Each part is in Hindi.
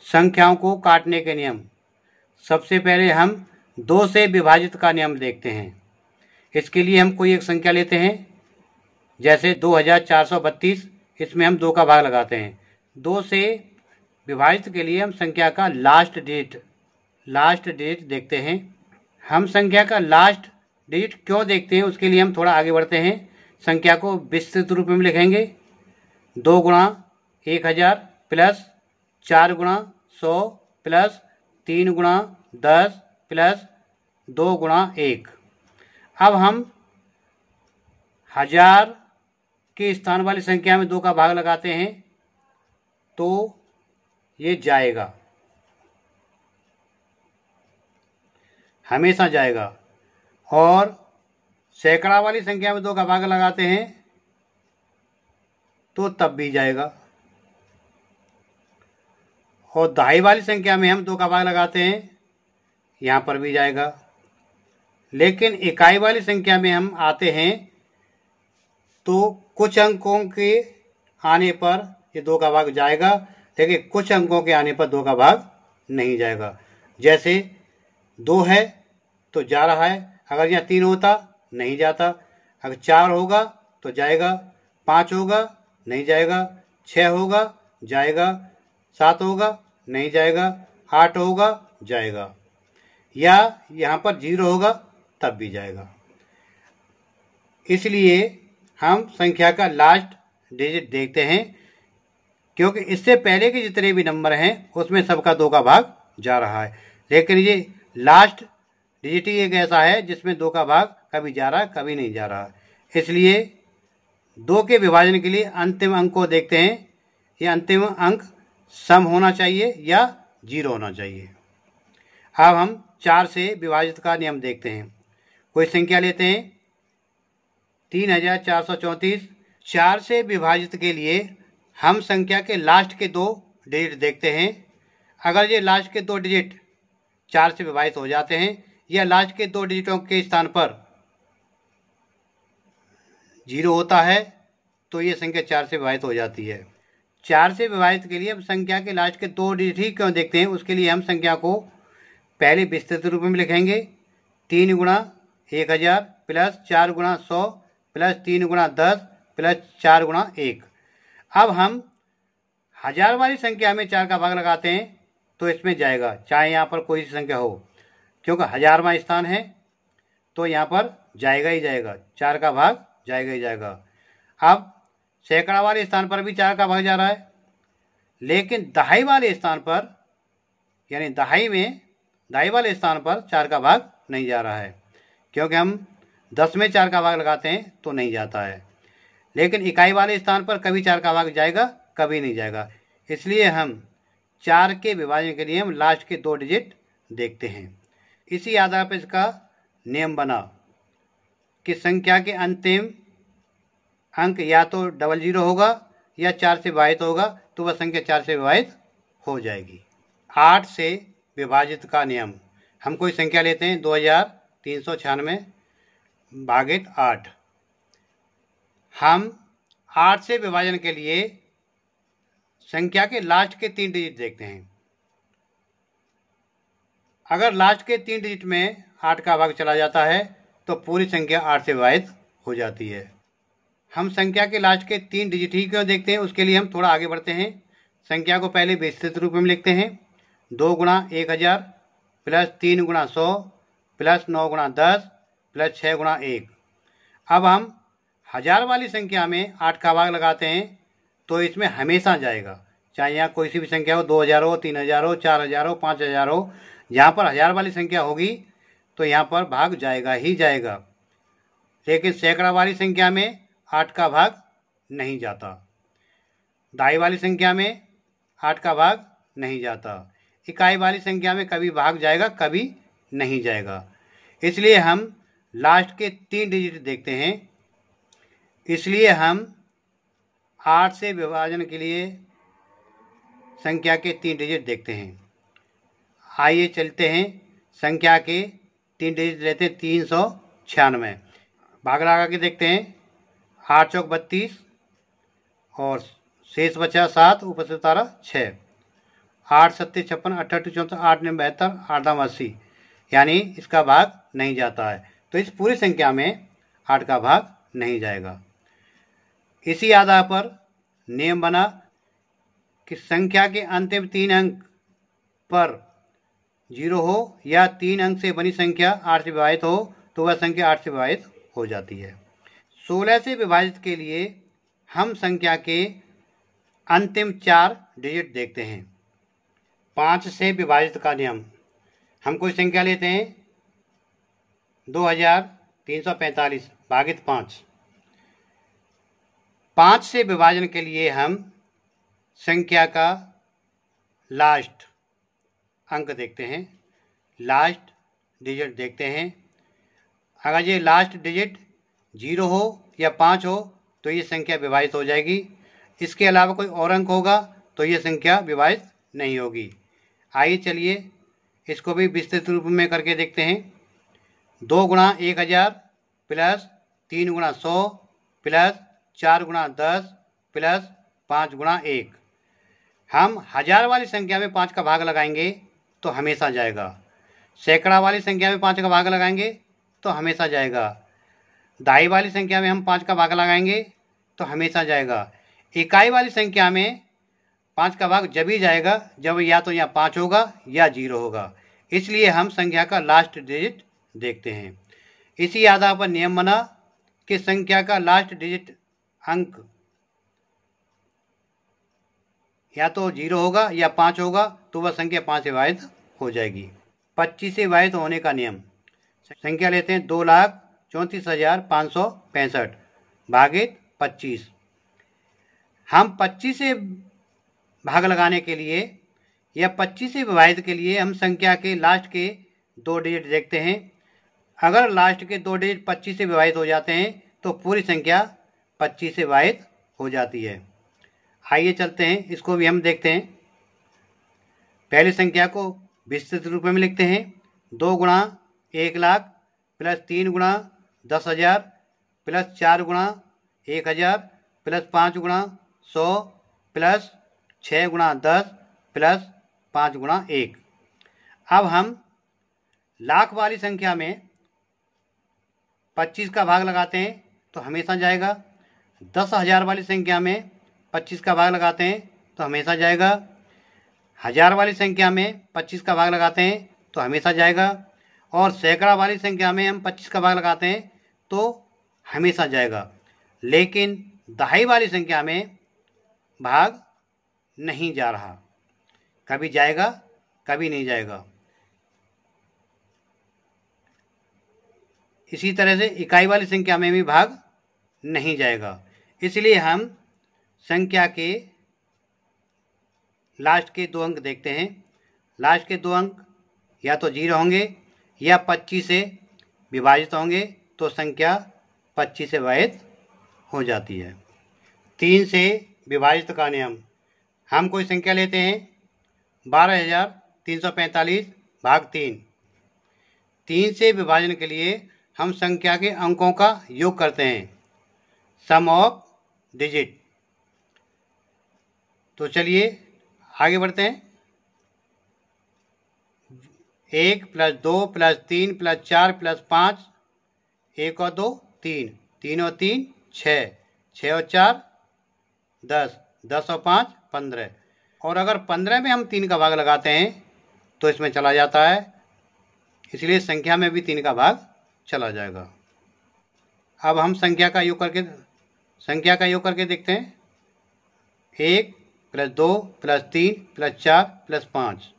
संख्याओं को काटने के नियम। सबसे पहले हम 2 से विभाजित का नियम देखते हैं। इसके लिए हम कोई एक संख्या लेते हैं, जैसे 2432। इसमें हम 2 का भाग लगाते हैं। 2 से विभाजित के लिए हम संख्या का लास्ट डिजिट देखते हैं। हम संख्या का लास्ट डिजिट क्यों देखते हैं, उसके लिए हम थोड़ा आगे बढ़ते हैं। संख्या को विस्तृत रूप में लिखेंगे। 2 गुणा 1000 प्लस 4 गुणा 100 प्लस 3 गुणा 10 प्लस 2 गुणा 1। अब हम 1000 के स्थान वाली संख्या में 2 का भाग लगाते हैं तो ये जाएगा, हमेशा जाएगा। और सैकड़ा वाली संख्या में 2 का भाग लगाते हैं तो तब भी जाएगा। और दहाई वाली संख्या में हम 2 का भाग लगाते हैं, यहाँ पर भी जाएगा। लेकिन इकाई वाली संख्या में हम आते हैं तो कुछ अंकों के आने पर ये 2 का भाग जाएगा, लेकिन कुछ अंकों के आने पर 2 का भाग नहीं जाएगा। जैसे 2 है तो जा रहा है, अगर यहाँ 3 होता नहीं जाता। अगर 4 होगा तो जाएगा, 5 होगा नहीं जाएगा, 6 होगा जाएगा, 7 होगा नहीं जाएगा, 8 होगा जाएगा, या यहाँ पर 0 होगा तब भी जाएगा। इसलिए हम संख्या का लास्ट डिजिट देखते हैं, क्योंकि इससे पहले के जितने भी नंबर हैं उसमें सबका 2 का भाग जा रहा है। लेकिन ये लास्ट डिजिट ही एक ऐसा है जिसमें 2 का भाग कभी जा रहा है कभी नहीं जा रहा। इसलिए 2 के विभाजन के लिए अंतिम अंक को देखते हैं। ये अंतिम अंक सम होना चाहिए या 0 होना चाहिए। अब हम 4 से विभाजित का नियम देखते हैं। कोई संख्या लेते हैं 3434। 4 से विभाजित के लिए हम संख्या के लास्ट के 2 डिजिट देखते हैं। अगर ये लास्ट के 2 डिजिट 4 से विभाजित हो जाते हैं या लास्ट के 2 डिजिटों के स्थान पर 0 होता है तो ये संख्या 4 से विभाजित हो जाती है। 4 से विभाजित के लिए हम संख्या के लास्ट के 2 डिजिट ही क्यों देखते हैं, उसके लिए हम संख्या को पहले विस्तृत रूप में लिखेंगे। 3 गुणा 1000 प्लस 4 गुणा 100 प्लस 3 गुणा 10 प्लस 4 गुणा 1। अब हम 1000 वाली संख्या में 4 का भाग लगाते हैं तो इसमें जाएगा, चाहे यहाँ पर कोई सी संख्या हो, क्योंकि 1000वां स्थान है तो यहाँ पर जाएगा ही जाएगा, 4 का भाग जाएगा ही जाएगा। अब सैकड़ा वाले स्थान पर भी 4 का भाग जा रहा है, लेकिन दहाई वाले स्थान पर, यानी दहाई वाले स्थान पर 4 का भाग नहीं जा रहा है, क्योंकि हम 10 में 4 का भाग लगाते हैं तो नहीं जाता है। लेकिन इकाई वाले स्थान पर कभी 4 का भाग जाएगा कभी नहीं जाएगा। इसलिए हम 4 के विभाजन के लिए हम लास्ट के 2 डिजिट देखते हैं। इसी आधार पर इसका नियम बना कि संख्या के अंतिम अंक या तो 00 होगा या 4 से विभाजित होगा, तो वह संख्या 4 से विभाजित हो जाएगी। 8 से विभाजित का नियम। हम कोई संख्या लेते हैं 2396 भागित 8। हम 8 से विभाजन के लिए संख्या के लास्ट के 3 डिजिट देखते हैं। अगर लास्ट के 3 डिजिट में 8 का भाग चला जाता है तो पूरी संख्या 8 से विभाजित हो जाती है। हम संख्या के लास्ट के 3 डिजिट ही क्यों देखते हैं, उसके लिए हम थोड़ा आगे बढ़ते हैं। संख्या को पहले विस्तृत रूप में लिखते हैं। 2 गुणा 1000 प्लस 3 गुणा 100 प्लस 9 गुणा 10 प्लस 6 गुणा 1। अब हम 1000 वाली संख्या में 8 का भाग लगाते हैं तो इसमें हमेशा जाएगा, चाहे यहाँ कोई सी भी संख्या हो, 2000 हो, 3000 हो, 4000 हो, 5000 हो। यहाँ पर 1000 वाली संख्या होगी तो यहाँ पर भाग जाएगा ही जाएगा। लेकिन सैकड़ा वाली संख्या में 8 का भाग नहीं जाता, दहाई वाली संख्या में 8 का भाग नहीं जाता, इकाई वाली संख्या में कभी भाग जाएगा कभी नहीं जाएगा। इसलिए हम लास्ट के 3 डिजिट देखते हैं। इसलिए हम 8 से विभाजन के लिए संख्या के 3 डिजिट देखते हैं। आइए चलते हैं, संख्या के 3 डिजिट लेते हैं। 396 भाग लगा के देखते हैं। 8 चौक 32 और शेष बचा 7, ऊपर से उतारा 6, 8 सत्ते 56, 8 64, 8 9 72, 8 दाम 80, यानी इसका भाग नहीं जाता है। तो इस पूरी संख्या में 8 का भाग नहीं जाएगा। इसी आधार पर नियम बना कि संख्या के अंतिम 3 अंक पर 0 हो या 3 अंक से बनी संख्या 8 से विभाजित हो तो वह संख्या 8 से विभाजित हो जाती है। 16 से विभाजित के लिए हम संख्या के अंतिम 4 डिजिट देखते हैं। 5 से विभाजित का नियम, हम कोई संख्या लेते हैं 2345 भागित 5। 5 से विभाजन के लिए हम संख्या का लास्ट अंक देखते हैं, लास्ट डिजिट देखते हैं। अगर ये लास्ट डिजिट 0 हो या 5 हो तो ये संख्या विभाजित हो जाएगी। इसके अलावा कोई और अंक होगा तो ये संख्या विभाजित नहीं होगी। आइए चलिए इसको भी विस्तृत रूप में करके देखते हैं। 2 गुणा 1000 प्लस 3 गुणा 100 प्लस 4 गुणा 10 प्लस 5 गुणा 1। हम हजार वाली संख्या में 5 का भाग लगाएंगे तो हमेशा जाएगा। सैकड़ा वाली संख्या में 5 का भाग लगाएंगे तो हमेशा जाएगा। दहाई वाली संख्या में हम 5 का भाग लगाएंगे तो हमेशा जाएगा। इकाई वाली संख्या में 5 का भाग जब ही जाएगा जब या तो यहाँ 5 होगा या 0 होगा। इसलिए हम संख्या का लास्ट डिजिट देखते हैं। इसी आधार पर नियम बना कि संख्या का लास्ट डिजिट अंक या तो 0 होगा या 5 होगा तो वह संख्या 5 से विभाजित हो जाएगी। 25 से विभाजित होने का नियम, संख्या लेते हैं 2,34,565 भागित 25। हम 25 से भाग लगाने के लिए या 25 से विभाजित के लिए हम संख्या के लास्ट के 2 डिजिट देखते हैं। अगर लास्ट के 2 डिजिट 25 से विभाजित हो जाते हैं तो पूरी संख्या 25 से विभाजित हो जाती है। आइए चलते हैं, इसको भी हम देखते हैं। पहली संख्या को विस्तृत रूप में लिखते हैं। 2 गुणा 1 लाख प्लस 3 गुणा 10,000 प्लस 4 गुणा 1000 प्लस 5 गुणा 100 प्लस 6 गुणा 10 प्लस 5 गुणा 1। अब हम लाख वाली संख्या में 25 का भाग लगाते हैं तो हमेशा जाएगा। 10,000 वाली संख्या में 25 का भाग लगाते हैं तो हमेशा जाएगा। 1000 वाली संख्या में 25 का भाग लगाते हैं तो हमेशा जाएगा। और सैकड़ा वाली संख्या में हम 25 का भाग लगाते हैं तो हमेशा जाएगा। लेकिन दहाई वाली संख्या में भाग नहीं जा रहा, कभी जाएगा कभी नहीं जाएगा। इसी तरह से इकाई वाली संख्या में भी भाग नहीं जाएगा। इसलिए हम संख्या के लास्ट के 2 अंक देखते हैं। लास्ट के 2 अंक या तो 0 होंगे या 25 से विभाजित होंगे तो संख्या 25 से विभाजित हो जाती है। 3 से विभाजित का नियम, हम कोई संख्या लेते हैं 12,345 भाग 3। 3 से विभाजन के लिए हम संख्या के अंकों का योग करते हैं, सम ऑफ डिजिट। तो चलिए आगे बढ़ते हैं। 1 प्लस 2 प्लस 3 प्लस 4 प्लस 5, 1 और 2 3, 3 और 3 6, 6 और 4 10, 10 और 5 15। और अगर 15 में हम 3 का भाग लगाते हैं तो इसमें चला जाता है, इसलिए संख्या में भी 3 का भाग चला जाएगा। अब हम संख्या का योग करके देखते हैं। 1 प्लस 2 प्लस 3 प्लस 4 प्लस 5,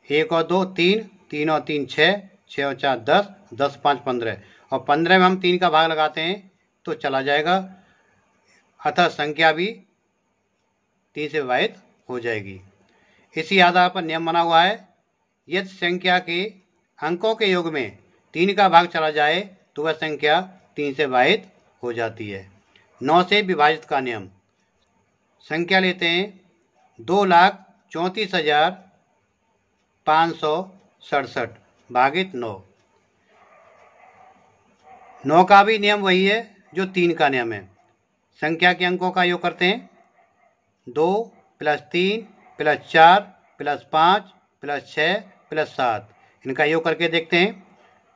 1 और 2 3, 3 और 3 6, 6 और 4 10, 10 5 15। और 15 में हम 3 का भाग लगाते हैं तो चला जाएगा, अतः संख्या भी 3 से विभाजित हो जाएगी। इसी आधार पर नियम बना हुआ है, यदि संख्या के अंकों के योग में 3 का भाग चला जाए तो वह संख्या 3 से विभाजित हो जाती है। 9 से विभाजित का नियम, संख्या लेते हैं 2,34,567 भागित 9। 9 का भी नियम वही है जो 3 का नियम है। संख्या के अंकों का योग करते हैं। 2 plus 3 plus 4 plus 5 plus 6 plus 7, इनका योग करके देखते हैं।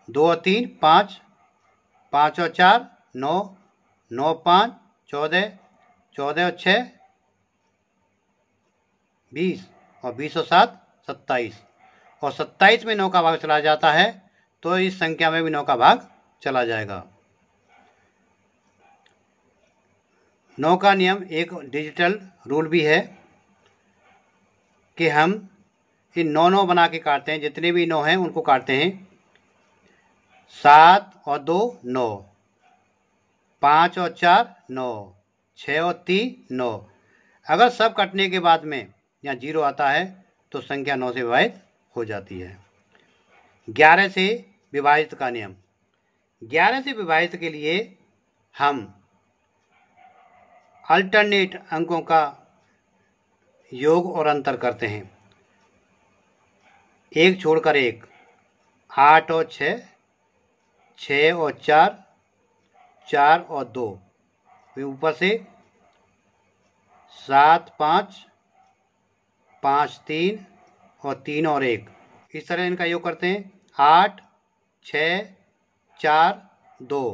2 और 3 5, 5 और 4 9, 9 5 14, 14 और 6 20 और 20 और 7 27, और 27 में 9 का भाग चला जाता है तो इस संख्या में भी 9 का भाग चला जाएगा। 9 का नियम एक डिजिटल रूल भी है कि हम इन 9 बना के काटते हैं, जितने भी 9 हैं उनको काटते हैं। 7 और 2 9, 5 और 4 9, 6 और 3 9। अगर सब कटने के बाद में यहाँ 0 आता है तो संख्या 9 से विभाजित हो जाती है। 11 से विभाजित का नियम। 11 से विभाजित के लिए हम अल्टरनेट अंकों का योग और अंतर करते हैं, एक छोड़कर एक। 8 और 6, 6 और 4, 4 और 2, फिर ऊपर से 7 5, 5 3 और 3 और 1, इस तरह इनका योग करते हैं। 8 6 4 2,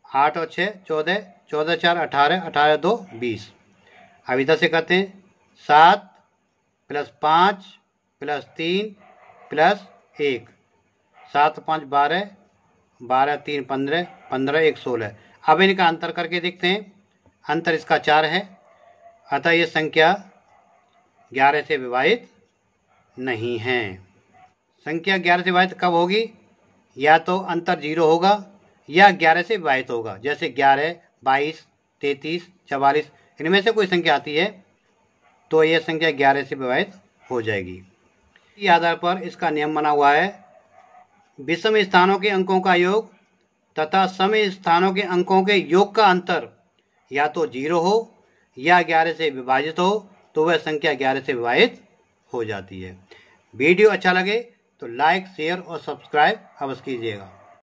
8 और 6 14, 14 4 18, 18 2 20। अब इधर से करते हैं 7 प्लस 5 प्लस 3 प्लस 1, 7 5 12, 12 3 15, 15 1 16। अब इनका अंतर करके देखते हैं। अंतर इसका 4 है, अतः ये संख्या 11 से विभाजित नहीं है। संख्या 11 से विभाजित कब होगी? या तो अंतर 0 होगा या 11 से विभाजित होगा। जैसे 11, 22, 33, 44, इनमें से कोई संख्या आती है तो यह संख्या 11 से विभाजित हो जाएगी। इस आधार पर इसका नियम बना हुआ है, विषम स्थानों के अंकों का योग तथा सम स्थानों के अंकों के योग का अंतर या तो 0 हो या 11 से विभाजित हो तो वह संख्या 11 से विभाजित हो जाती है। वीडियो अच्छा लगे तो लाइक, शेयर और सब्सक्राइब अवश्य कीजिएगा।